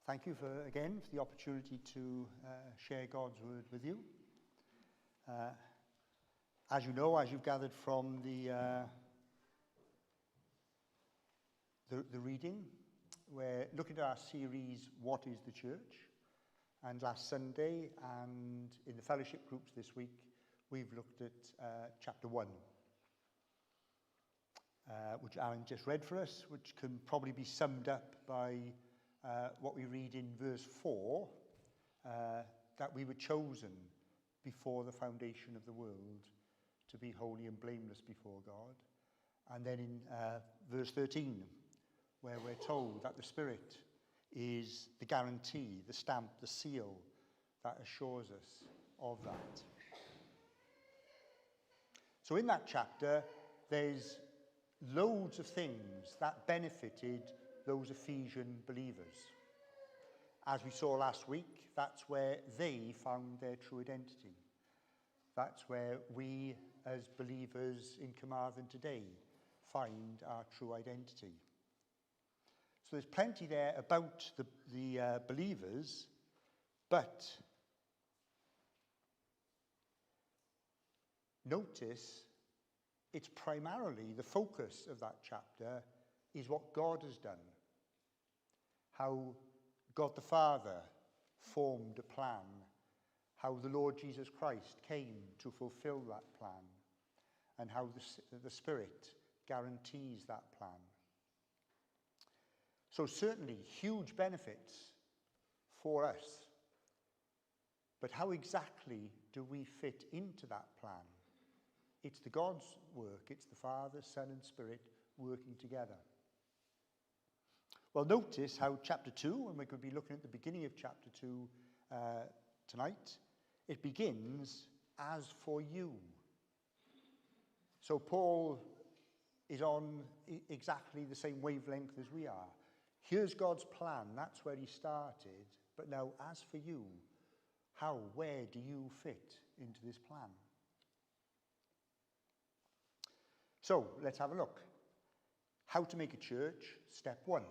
Thank you again for the opportunity to share God's word with you. As you know, as you've gathered from the reading, we're looking at our series, What is the Church? And last Sunday and in the fellowship groups this week, we've looked at chapter 1, which Alan just read for us, which can probably be summed up by what we read in verse 4, that we were chosen before the foundation of the world to be holy and blameless before God. And then in verse 13, where we're told that the Spirit is the guarantee, the stamp, the seal that assures us of that. So in that chapter, there's loads of things that benefited those Ephesian believers. As we saw last week, that's where they found their true identity. That's where we, as believers in Carmarthen today, find our true identity. So there's plenty there about the believers, but notice it's primarily the focus of that chapter is what God has done. How God the Father formed a plan. How the Lord Jesus Christ came to fulfill that plan. And how the Spirit guarantees that plan. So certainly huge benefits for us. But how exactly do we fit into that plan? It's the God's work. It's the Father, Son and Spirit working together. Well, notice how chapter 2, and we're going to be looking at the beginning of chapter 2 tonight, it begins, as for you. So Paul is on exactly the same wavelength as we are. Here's God's plan, that's where he started. But now, as for you, where do you fit into this plan? So, let's have a look. How to make a church, step 1.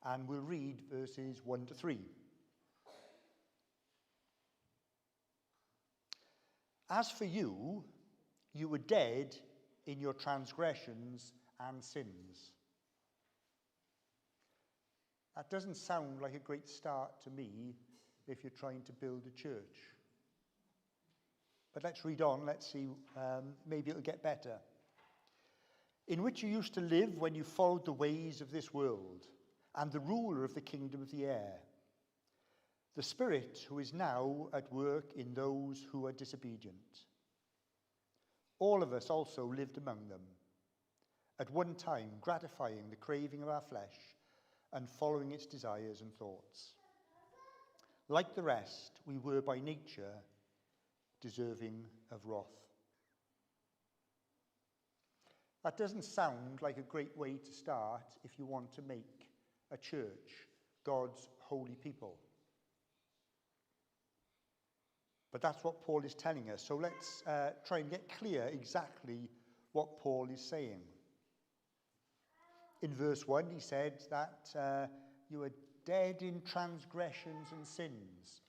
And we'll read verses 1 to 3. As for you, you were dead in your transgressions and sins. That doesn't sound like a great start to me if you're trying to build a church. But let's read on, let's see, maybe it'll get better. In which you used to live when you followed the ways of this world, and the ruler of the kingdom of the air, the Spirit who is now at work in those who are disobedient. All of us also lived among them, at one time gratifying the craving of our flesh and following its desires and thoughts. Like the rest, we were by nature deserving of wrath. That doesn't sound like a great way to start if you want to make a church, God's holy people. But that's what Paul is telling us. So let's try and get clear exactly what Paul is saying. In verse 1, he said that you were dead in transgressions and sins.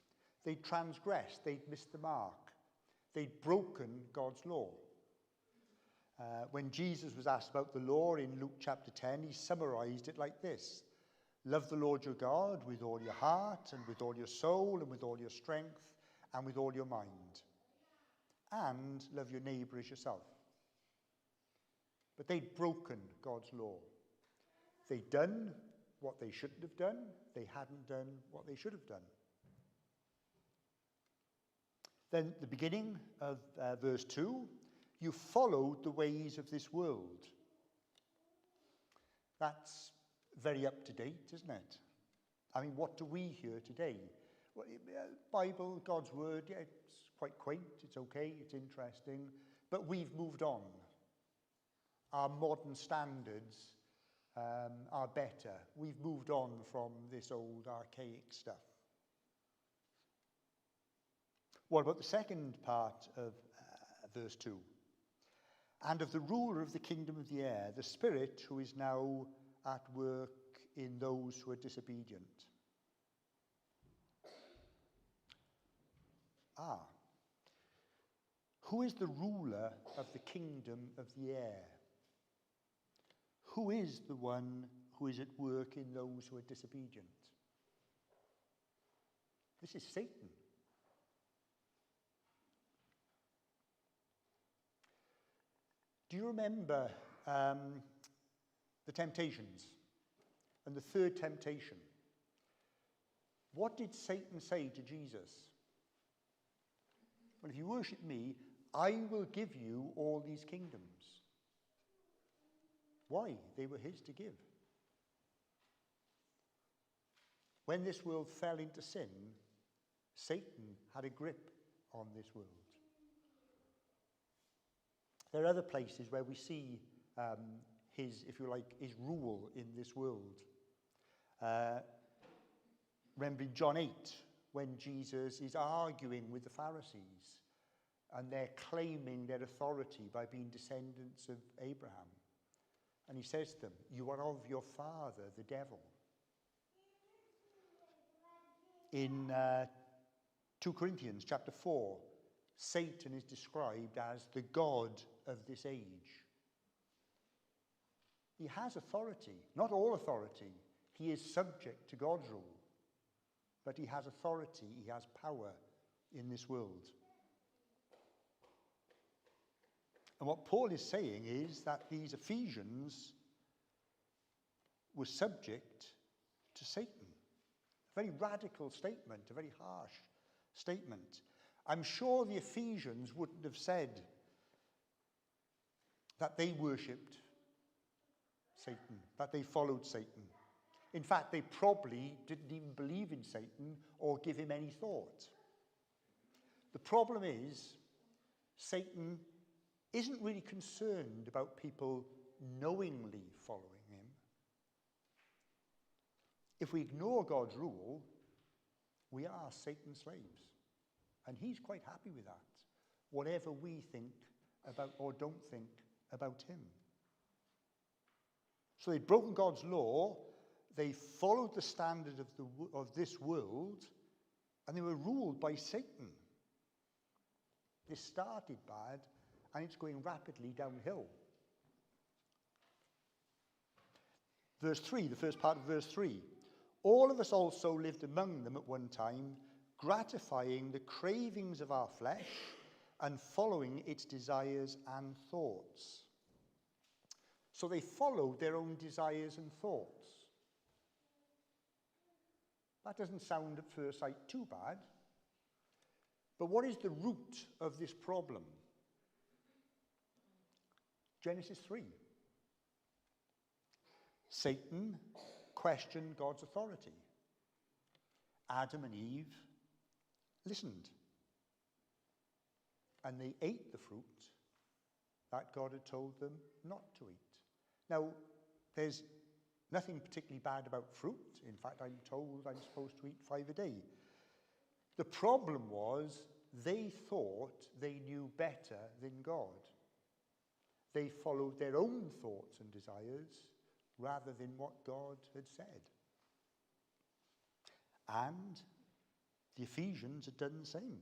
They'd transgressed, they'd missed the mark. They'd broken God's law. When Jesus was asked about the law in Luke chapter 10, he summarized it like this. Love the Lord your God with all your heart and with all your soul and with all your strength and with all your mind. And love your neighbor as yourself. But they'd broken God's law. They'd done what they shouldn't have done. They hadn't done what they should have done. Then the beginning of verse 2, you followed the ways of this world. That's very up to date, isn't it? I mean, what do we hear today? Well, Bible, God's word, yeah, it's quite quaint, it's okay, it's interesting, but we've moved on. Our modern standards are better. We've moved on from this old archaic stuff. What about the second part of verse 2? And of the ruler of the kingdom of the air, the Spirit who is now at work in those who are disobedient. Who is the ruler of the kingdom of the air? Who is the one who is at work in those who are disobedient? This is Satan. Do you remember the temptations and the third temptation? What did Satan say to Jesus? Well, if you worship me, I will give you all these kingdoms. Why? They were his to give. When this world fell into sin, Satan had a grip on this world. There are other places where we see his, if you like, his rule in this world. Remember in John 8, when Jesus is arguing with the Pharisees, and they're claiming their authority by being descendants of Abraham. And he says to them, you are of your father, the devil. In 2 Corinthians chapter 4, Satan is described as the god of this age. He has authority, not all authority. He is subject to God's rule. But he has authority, he has power in this world. And what Paul is saying is that these Ephesians were subject to Satan. A very radical statement, a very harsh statement. I'm sure the Ephesians wouldn't have said that they worshipped Satan, that they followed Satan. In fact, they probably didn't even believe in Satan or give him any thought. The problem is, Satan isn't really concerned about people knowingly following him. If we ignore God's rule, we are Satan's slaves. And he's quite happy with that, whatever we think about or don't think about him. So they'd broken God's law, they followed the standard of this world, and they were ruled by Satan. This started bad, and it's going rapidly downhill. Verse 3, the first part of verse 3. All of us also lived among them at one time, gratifying the cravings of our flesh and following its desires and thoughts. So they followed their own desires and thoughts. That doesn't sound at first sight too bad. But what is the root of this problem? Genesis 3. Satan questioned God's authority. Adam and Eve listened. And they ate the fruit that God had told them not to eat. Now, there's nothing particularly bad about fruit. In fact, I'm told I'm supposed to eat 5 a day. The problem was they thought they knew better than God. They followed their own thoughts and desires rather than what God had said. And the Ephesians had done the same.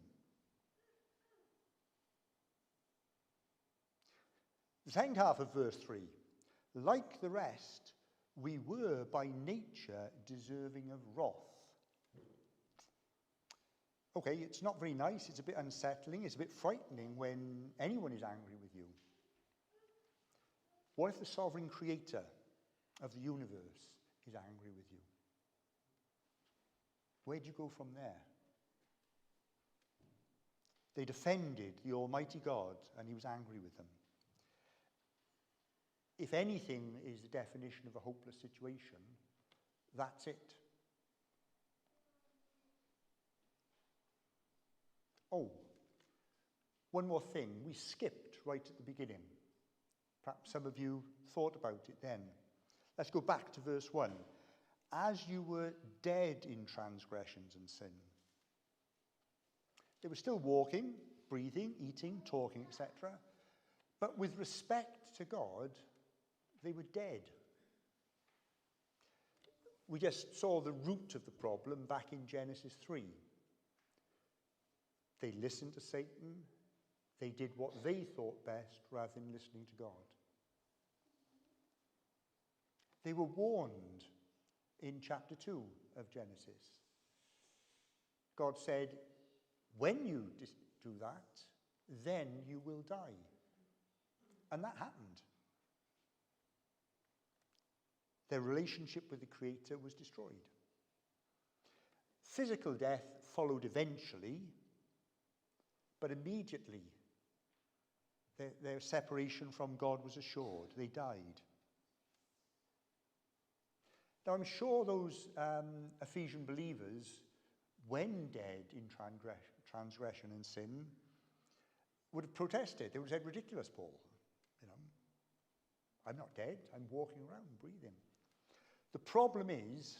The second half of verse 3. Like the rest, we were by nature deserving of wrath. Okay, it's not very nice, it's a bit unsettling, it's a bit frightening when anyone is angry with you. What if the sovereign creator of the universe is angry with you? Where do you go from there? They defended the Almighty God and he was angry with them. If anything is the definition of a hopeless situation, that's it. Oh, one more thing. We skipped right at the beginning. Perhaps some of you thought about it then. Let's go back to verse 1. As you were dead in transgressions and sin. They were still walking, breathing, eating, talking, etc. But with respect to God, they were dead. We just saw the root of the problem back in Genesis 3. They listened to Satan. They did what they thought best rather than listening to God. They were warned in chapter 2 of Genesis. God said, when you do that, then you will die. And that happened. Their relationship with the Creator was destroyed. Physical death followed eventually, but immediately their separation from God was assured. They died. Now, I'm sure those Ephesian believers, when dead in transgression and sin, would have protested. They would have said, ridiculous, Paul. You know, I'm not dead. I'm walking around, breathing. The problem is,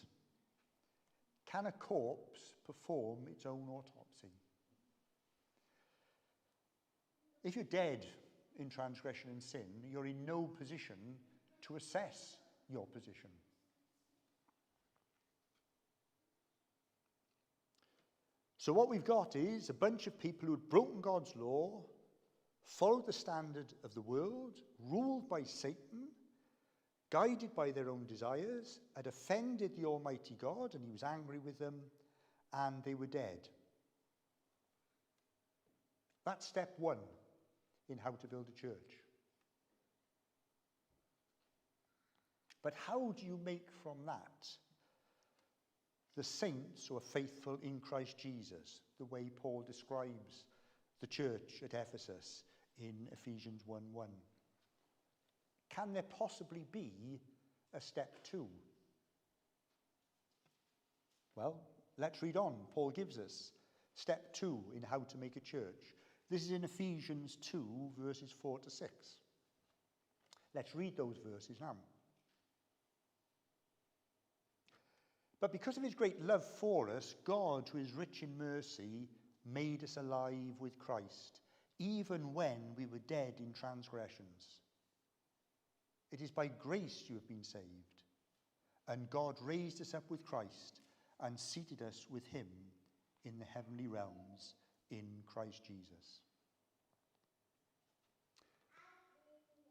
can a corpse perform its own autopsy? If you're dead in transgression and sin, you're in no position to assess your position. So what we've got is a bunch of people who had broken God's law, followed the standard of the world, ruled by Satan, guided by their own desires, had offended the Almighty God, and he was angry with them, and they were dead. That's step one in how to build a church. But how do you make from that the saints who are faithful in Christ Jesus, the way Paul describes the church at Ephesus in Ephesians 1:1? Can there possibly be a step two? Well, let's read on. Paul gives us step 2 in how to make a church. This is in Ephesians 2, verses 4 to 6. Let's read those verses now. But because of his great love for us, God, who is rich in mercy, made us alive with Christ, even when we were dead in transgressions. It is by grace you have been saved. And God raised us up with Christ and seated us with him in the heavenly realms in Christ Jesus.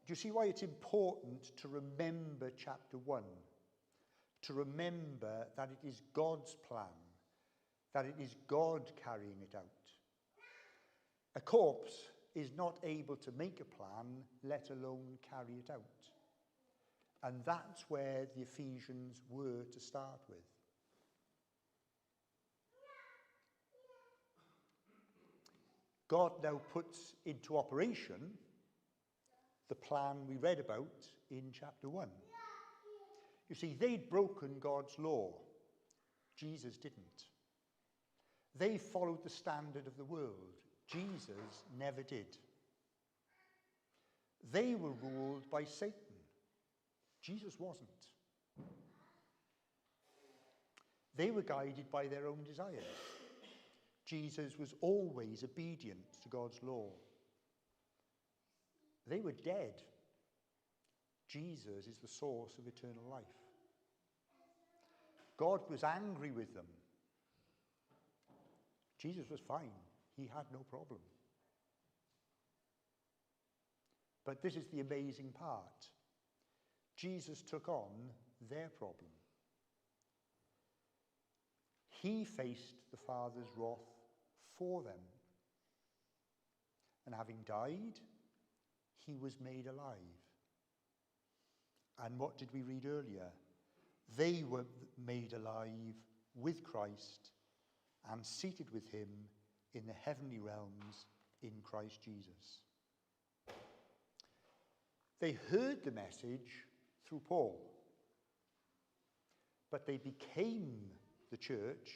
Do you see why it's important to remember chapter 1? To remember that it is God's plan, that it is God carrying it out. A corpse is not able to make a plan, let alone carry it out. And that's where the Ephesians were to start with. God now puts into operation the plan we read about in chapter 1. You see, they'd broken God's law. Jesus didn't. They followed the standard of the world. Jesus never did. They were ruled by Satan. Jesus wasn't. They were guided by their own desires. Jesus was always obedient to God's law. They were dead. Jesus is the source of eternal life. God was angry with them. Jesus was fine. He had no problem. But this is the amazing part. Jesus took on their problem. He faced the Father's wrath for them. And having died, he was made alive. And what did we read earlier? They were made alive with Christ and seated with him in the heavenly realms in Christ Jesus. They heard the message through Paul, but they became the church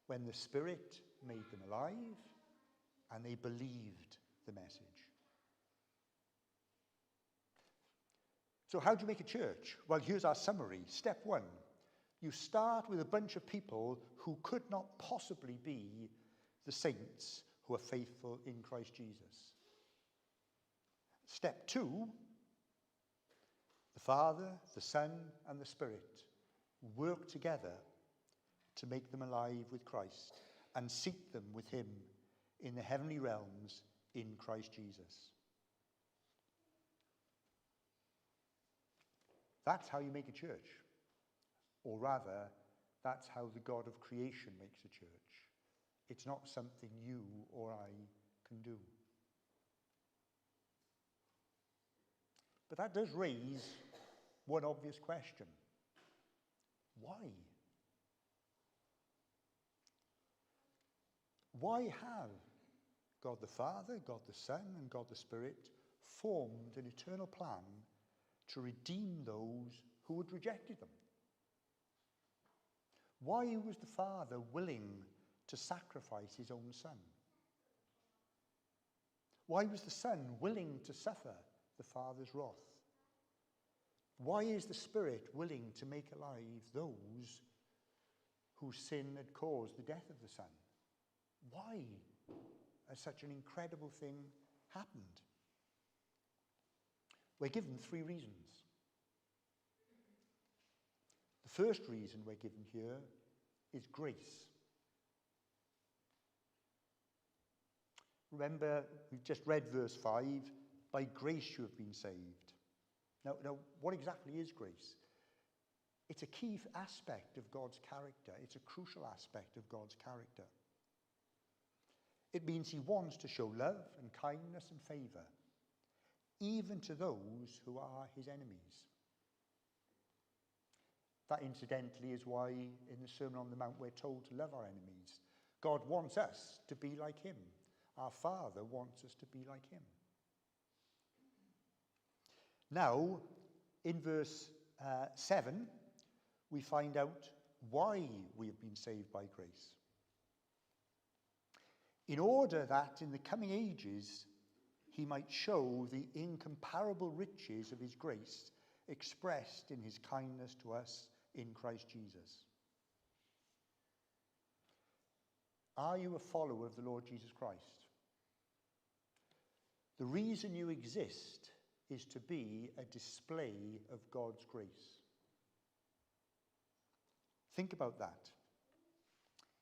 when the Spirit made them alive and they believed the message. So how do you make a church? Well, here's our summary. Step 1, you start with a bunch of people who could not possibly be the saints who are faithful in Christ Jesus. Step 2, the Father, the Son, and the Spirit work together to make them alive with Christ and seat them with him in the heavenly realms in Christ Jesus. That's how you make a church. Or rather, that's how the God of creation makes a church. It's not something you or I can do. But that does raise one obvious question. Why? Why have God the Father, God the Son, and God the Spirit formed an eternal plan to redeem those who had rejected them? Why was the Father willing to sacrifice his own Son? Why was the Son willing to suffer the Father's wrath? Why is the Spirit willing to make alive those whose sin had caused the death of the Son? Why has such an incredible thing happened? We're given 3 reasons. The first reason we're given here is grace. Remember, we've just read verse 5, by grace you have been saved. Now, what exactly is grace? It's a key aspect of God's character. It's a crucial aspect of God's character. It means he wants to show love and kindness and favour, even to those who are his enemies. That, incidentally, is why in the Sermon on the Mount we're told to love our enemies. God wants us to be like him. Our Father wants us to be like him. Now, in verse 7, we find out why we have been saved by grace. In order that in the coming ages he might show the incomparable riches of his grace expressed in his kindness to us in Christ Jesus. Are you a follower of the Lord Jesus Christ? The reason you exist is to be a display of God's grace. Think about that.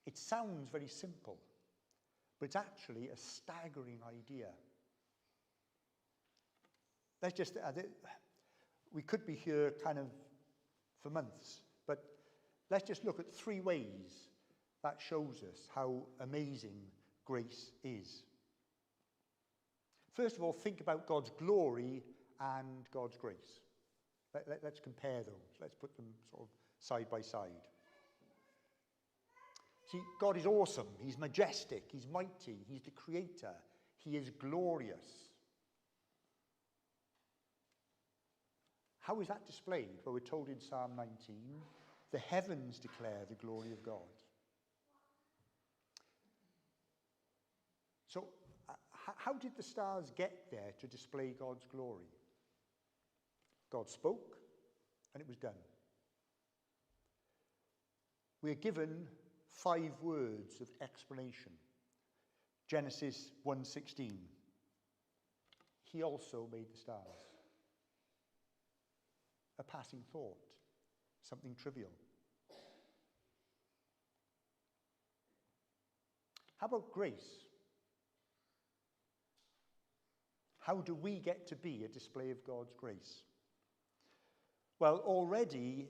It sounds very simple, but it's actually a staggering idea. Let's just, we could be here kind of for months, but let's just look at 3 ways that shows us how amazing grace is. First of all, think about God's glory and God's grace. Let's compare those. Let's put them sort of side by side. See, God is awesome. He's majestic. He's mighty. He's the creator. He is glorious. How is that displayed? Well, we're told in Psalm 19, the heavens declare the glory of God. So, how did the stars get there to display God's glory? God spoke, and it was done. We are given 5 words of explanation. Genesis 1:16. He also made the stars. A passing thought, something trivial. How about grace? How do we get to be a display of God's grace? Well, already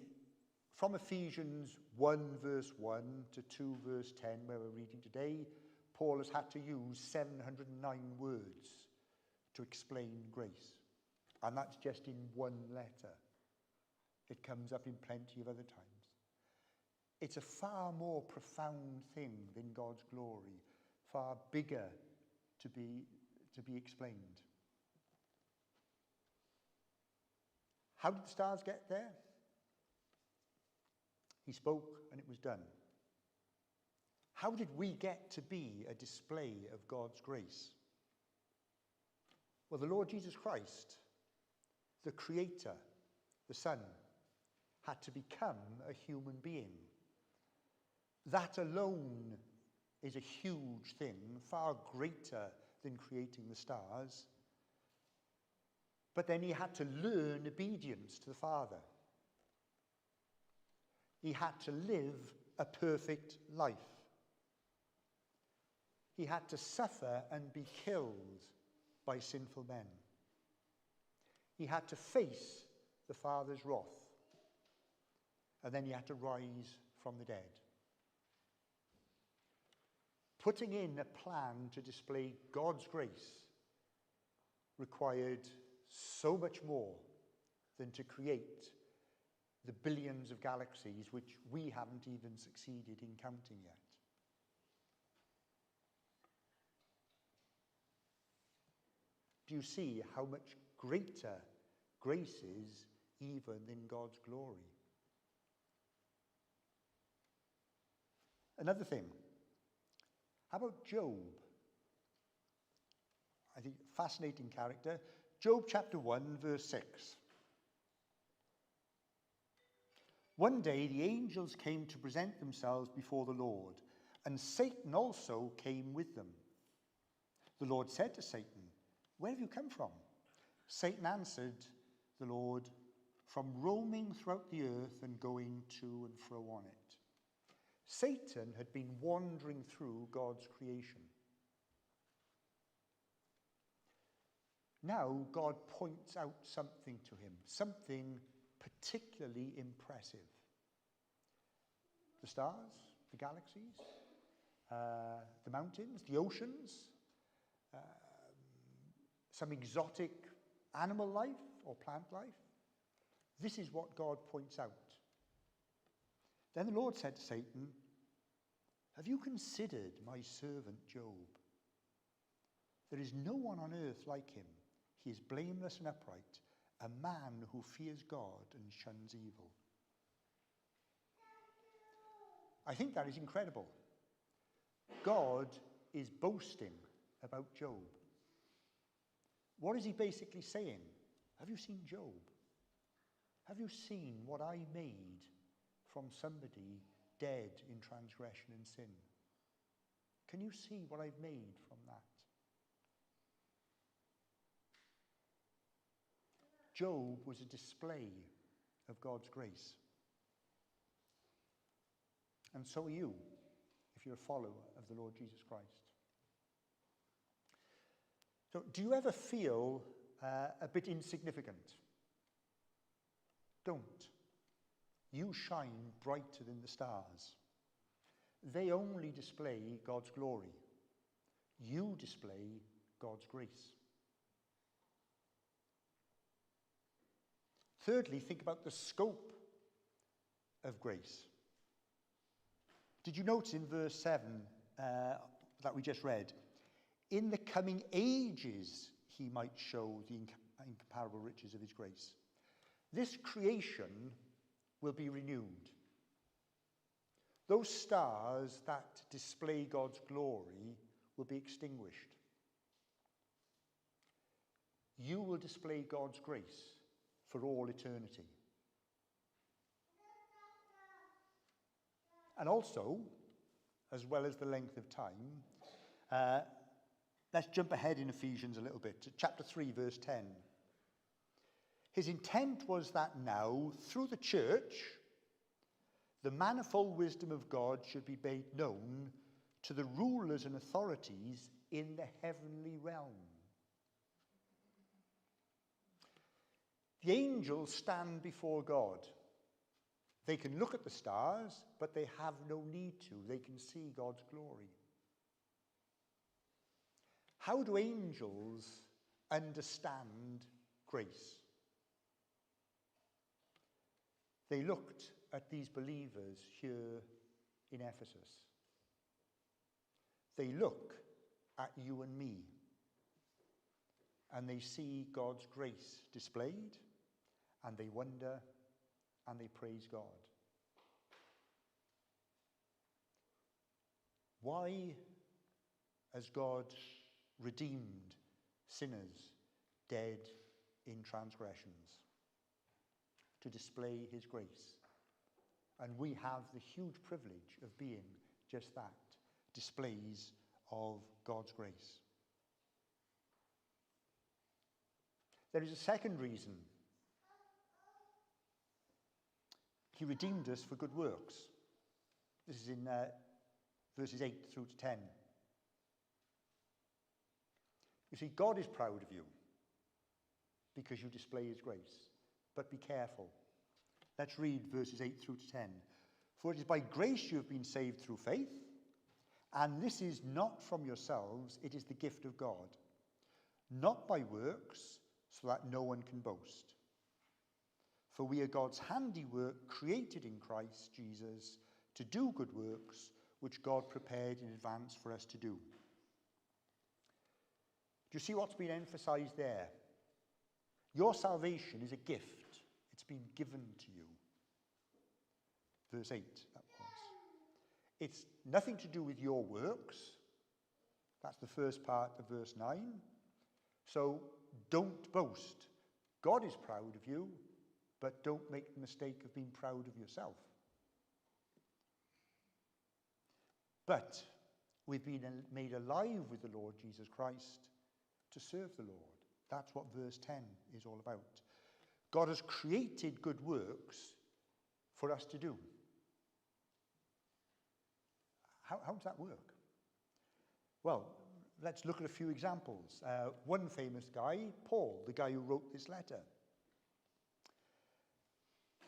from Ephesians 1 verse 1 to 2 verse 10, where we're reading today, Paul has had to use 709 words to explain grace. And that's just in one letter. It comes up in plenty of other times. It's a far more profound thing than God's glory, far bigger to be explained. How did the stars get there? He spoke and it was done. How did we get to be a display of God's grace? Well, the Lord Jesus Christ, the Creator, the Son, had to become a human being. That alone is a huge thing, far greater than creating the stars. But then he had to learn obedience to the Father. He had to live a perfect life. He had to suffer and be killed by sinful men. He had to face the Father's wrath. And then he had to rise from the dead. Putting in a plan to display God's grace required so much more than to create the billions of galaxies which we haven't even succeeded in counting yet. Do you see how much greater grace is even in God's glory? Another thing, how about Job? I think fascinating character. Job chapter 1, verse 6. One day the angels came to present themselves before the Lord, and Satan also came with them. The Lord said to Satan, "Where have you come from?" Satan answered the Lord, "From roaming throughout the earth and going to and fro on it." Satan had been wandering through God's creation. Now God points out something to him, something particularly impressive. The stars, the galaxies, the mountains, the oceans, some exotic animal life or plant life. This is what God points out. Then the Lord said to Satan, "Have you considered my servant Job? There is no one on earth like him. He is blameless and upright, a man who fears God and shuns evil." I think that is incredible. God is boasting about Job. What is he basically saying? Have you seen Job? Have you seen what I made from somebody dead in transgression and sin? Can you see what I've made from that? Job was a display of God's grace. And so are you, if you're a follower of the Lord Jesus Christ. So, do you ever feel a bit insignificant? Don't. You shine brighter than the stars. They only display God's glory. You display God's grace. Thirdly, think about the scope of grace. Did you notice in verse 7 that we just read? In the coming ages, he might show the incomparable riches of his grace. This creation will be renewed. Those stars that display God's glory will be extinguished. You will display God's grace for all eternity. And also, as well as the length of time, let's jump ahead in Ephesians a little bit to chapter 3, verse 10. His intent was that now, through the church, the manifold wisdom of God should be made known to the rulers and authorities in the heavenly realm. The angels stand before God. They can look at the stars, but they have no need to. They can see God's glory. How do angels understand grace? They looked at these believers here in Ephesus. They look at you and me, and they see God's grace displayed, and they wonder and they praise God. Why has God redeemed sinners dead in transgressions? To display his grace. And we have the huge privilege of being just that, displays of God's grace. There is a second reason. He redeemed us for good works. This is in verses 8 through to 10. You see, God is proud of you because you display his grace. But be careful. Let's read verses 8 through to 10. For it is by grace you have been saved through faith, and this is not from yourselves, it is the gift of God, not by works, so that no one can boast. For we are God's handiwork, created in Christ Jesus, to do good works, which God prepared in advance for us to do. Do you see what's been emphasized there? Your salvation is a gift. It's been given to you. Verse 8, that was. It's nothing to do with your works. That's the first part of verse 9. So don't boast. God is proud of you, but don't make the mistake of being proud of yourself. But we've been made alive with the Lord Jesus Christ to serve the Lord. That's what verse 10 is all about. God has created good works for us to do. How does that work? Well, let's look at a few examples. One famous guy, Paul, the guy who wrote this letter.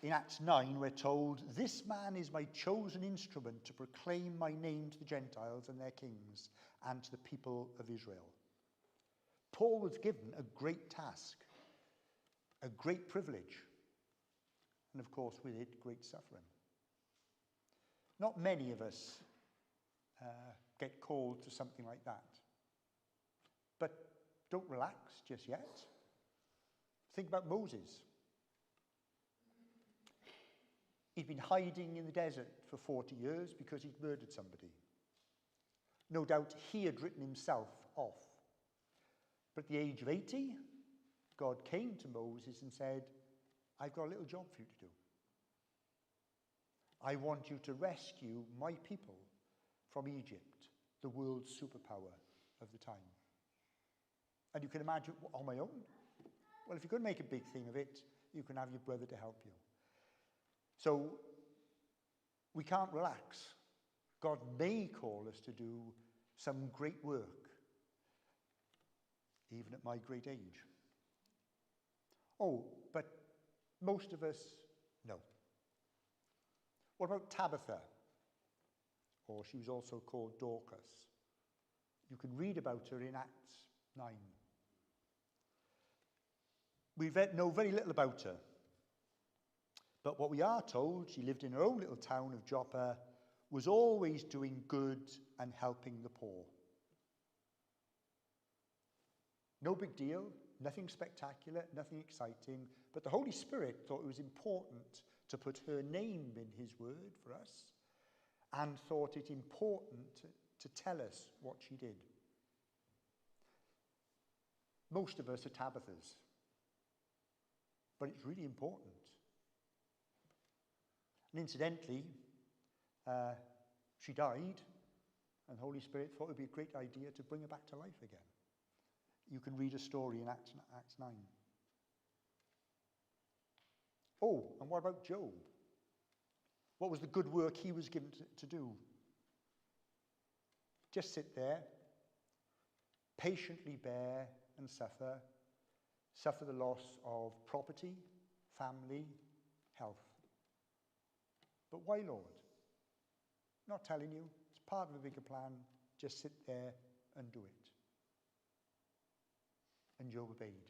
In Acts 9, we're told, "This man is my chosen instrument to proclaim my name to the Gentiles and their kings and to the people of Israel." Paul was given a great task, a great privilege, and of course with it, great suffering. Not many of us get called to something like that. But don't relax just yet. Think about Moses. He'd been hiding in the desert for 40 years because he'd murdered somebody. No doubt he had written himself off. But at the age of 80, God came to Moses and said, "I've got a little job for you to do. I want you to rescue my people from Egypt, the world's superpower of the time." And you can imagine, on my own? Well, if you're going to make a big thing of it, you can have your brother to help you. So we can't relax. God may call us to do some great work, even at my great age. Oh, but most of us, no. What about Tabitha? Or she was also called Dorcas. You can read about her in Acts 9. We know very little about her. But what we are told, she lived in her own little town of Joppa, was always doing good and helping the poor. No big deal, nothing spectacular, nothing exciting, but the Holy Spirit thought it was important to put her name in his word for us, and thought it important to tell us what she did. Most of us are Tabithas, but it's really important. And incidentally, she died, and the Holy Spirit thought it would be a great idea to bring her back to life again. You can read a story in Acts 9. Oh, and what about Job? What was the good work he was given to do? Just sit there, patiently bear and suffer the loss of property, family, health. But why, Lord? Not telling you. It's part of a bigger plan. Just sit there and do it. And Job obeyed.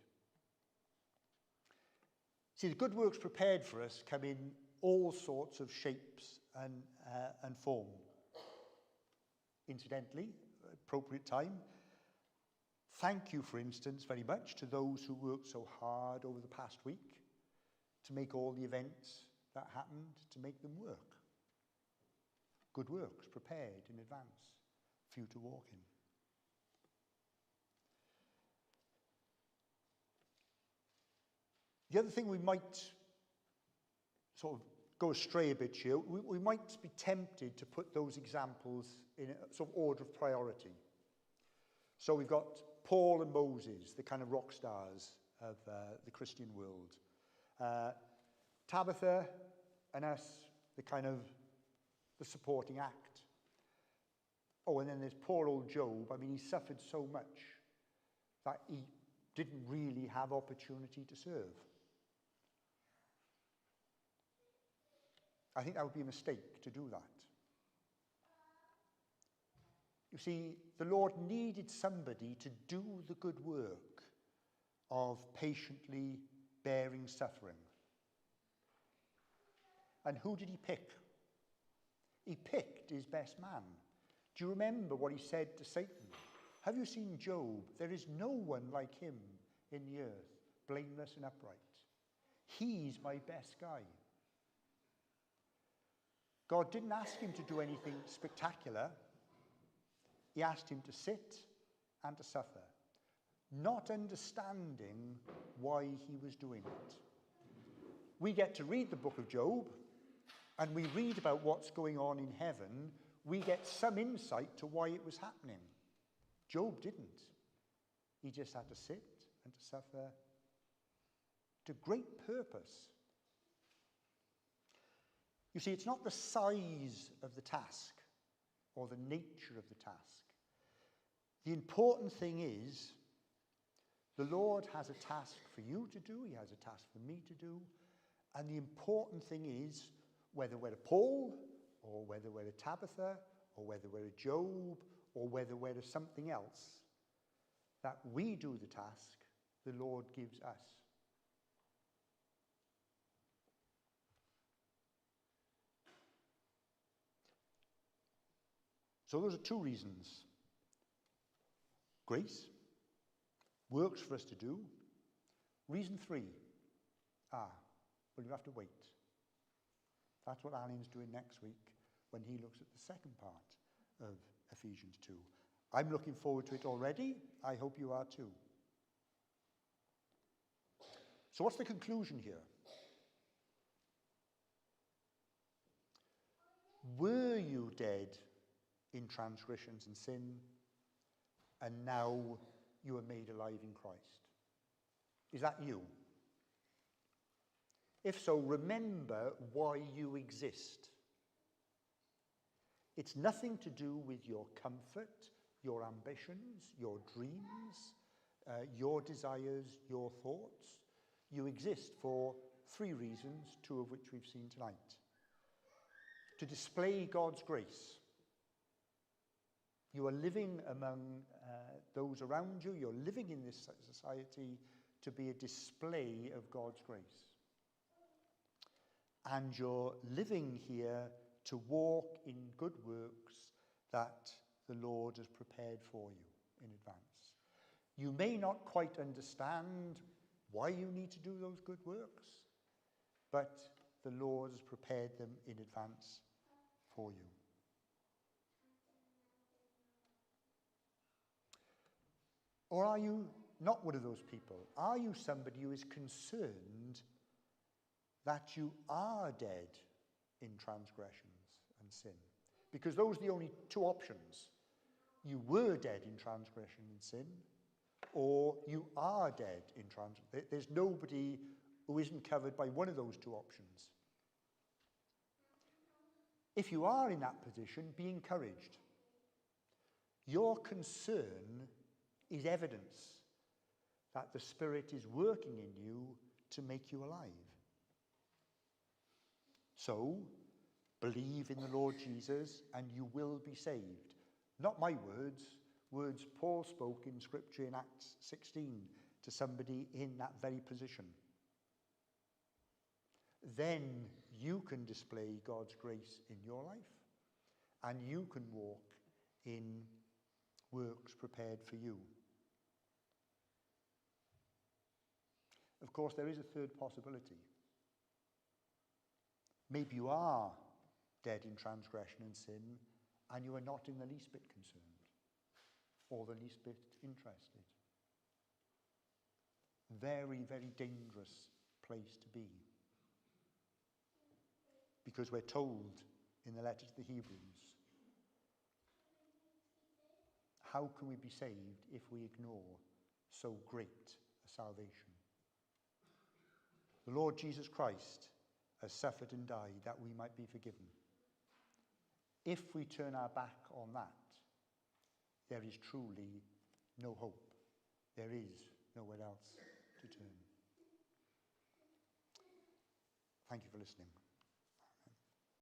See, the good works prepared for us come in all sorts of shapes and form. Incidentally, appropriate time, thank you, for instance, very much to those who worked so hard over the past week to make all the events that happened, to make them work. Good works prepared in advance for you to walk in. The other thing we might sort of go astray a bit here, we might be tempted to put those examples in a sort of order of priority. So we've got Paul and Moses, the kind of rock stars of the Christian world. Tabitha and us, the supporting act. Oh, and then there's poor old Job. I mean, he suffered so much that he didn't really have opportunity to serve. I think that would be a mistake to do that. You see, the Lord needed somebody to do the good work of patiently bearing suffering. And who did he pick? He picked his best man. Do you remember what he said to Satan? Have you seen Job? There is no one like him in the earth, blameless and upright. He's my best guy. God didn't ask him to do anything spectacular. He asked him to sit and to suffer, not understanding why he was doing it. We get to read the book of Job, and we read about what's going on in heaven. We get some insight to why it was happening. Job didn't. He just had to sit and to suffer to great purpose. You see, it's not the size of the task or the nature of the task. The important thing is the Lord has a task for you to do, he has a task for me to do, and the important thing is whether we're a Paul or whether we're a Tabitha or whether we're a Job or whether we're a something else, that we do the task the Lord gives us. So those are two reasons. Grace, works for us to do. Reason 3, well, you have to wait. That's what Alan's doing next week when he looks at the second part of Ephesians 2. I'm looking forward to it already. I hope you are too. So what's the conclusion here? Were you dead in transgressions and sin, and now you are made alive in Christ? Is that you? If so, remember why you exist. It's nothing to do with your comfort, your ambitions, your dreams, your desires, your thoughts. You exist for 3 reasons, 2 of which we've seen tonight. To display God's grace. You are living among those around you. You're living in this society to be a display of God's grace. And you're living here to walk in good works that the Lord has prepared for you in advance. You may not quite understand why you need to do those good works, but the Lord has prepared them in advance for you. Or are you not one of those people? Are you somebody who is concerned that you are dead in transgressions and sin? Because those are the only 2 options. You were dead in transgression and sin, or you are dead in transgression. There's nobody who isn't covered by one of those 2 options. If you are in that position, be encouraged. Your concern is evidence that the Spirit is working in you to make you alive. So, believe in the Lord Jesus and you will be saved. Not my words, words Paul spoke in Scripture in Acts 16 to somebody in that very position. Then you can display God's grace in your life and you can walk in works prepared for you. Of course, there is a third possibility. Maybe you are dead in transgression and sin, and you are not in the least bit concerned, or the least bit interested. Very, very dangerous place to be. Because we're told in the letter to the Hebrews, how can we be saved if we ignore so great a salvation? The Lord Jesus Christ has suffered and died that we might be forgiven. If we turn our back on that, there is truly no hope There is nowhere else to turn. Thank you for listening.